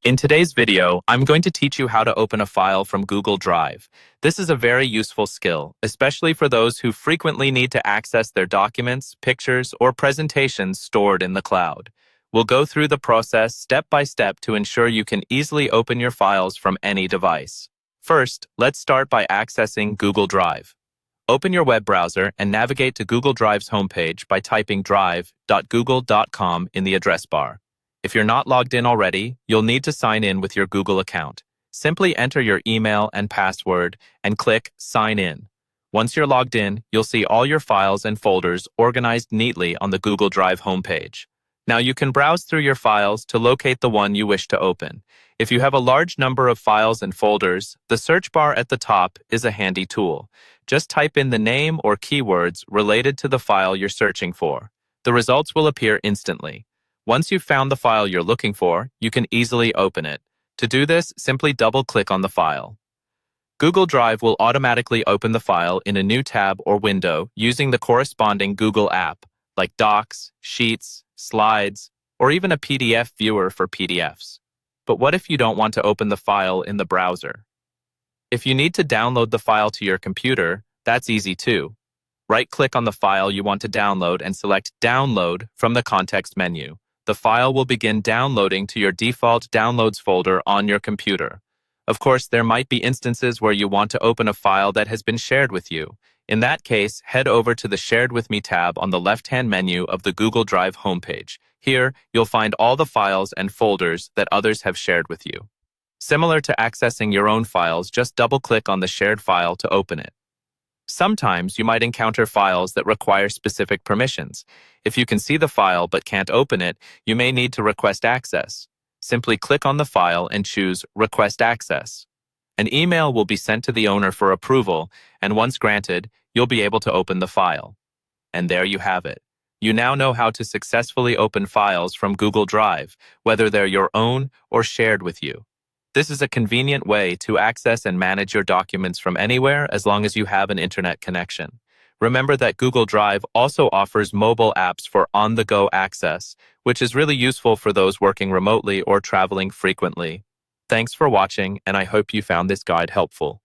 In today's video, I'm going to teach you how to open a file from Google Drive. This is a very useful skill, especially for those who frequently need to access their documents, pictures, or presentations stored in the cloud. We'll go through the process step by step to ensure you can easily open your files from any device. First, let's start by accessing Google Drive. Open your web browser and navigate to Google Drive's homepage by typing drive.google.com in the address bar. If you're not logged in already, you'll need to sign in with your Google account. Simply enter your email and password and click Sign In. Once you're logged in, you'll see all your files and folders organized neatly on the Google Drive homepage. Now you can browse through your files to locate the one you wish to open. If you have a large number of files and folders, the search bar at the top is a handy tool. Just type in the name or keywords related to the file you're searching for. The results will appear instantly. Once you've found the file you're looking for, you can easily open it. To do this, simply double-click on the file. Google Drive will automatically open the file in a new tab or window using the corresponding Google app, like Docs, Sheets, Slides, or even a PDF viewer for PDFs. But what if you don't want to open the file in the browser? If you need to download the file to your computer, that's easy too. Right-click on the file you want to download and select Download from the context menu. The file will begin downloading to your default Downloads folder on your computer. Of course, there might be instances where you want to open a file that has been shared with you. In that case, head over to the Shared With Me tab on the left-hand menu of the Google Drive homepage. Here, you'll find all the files and folders that others have shared with you. Similar to accessing your own files, just double-click on the shared file to open it. Sometimes you might encounter files that require specific permissions. If you can see the file but can't open it, you may need to request access. Simply click on the file and choose Request Access. An email will be sent to the owner for approval, and once granted, you'll be able to open the file. And there you have it. You now know how to successfully open files from Google Drive, whether they're your own or shared with you. This is a convenient way to access and manage your documents from anywhere as long as you have an internet connection. Remember that Google Drive also offers mobile apps for on-the-go access, which is really useful for those working remotely or traveling frequently. Thanks for watching, and I hope you found this guide helpful.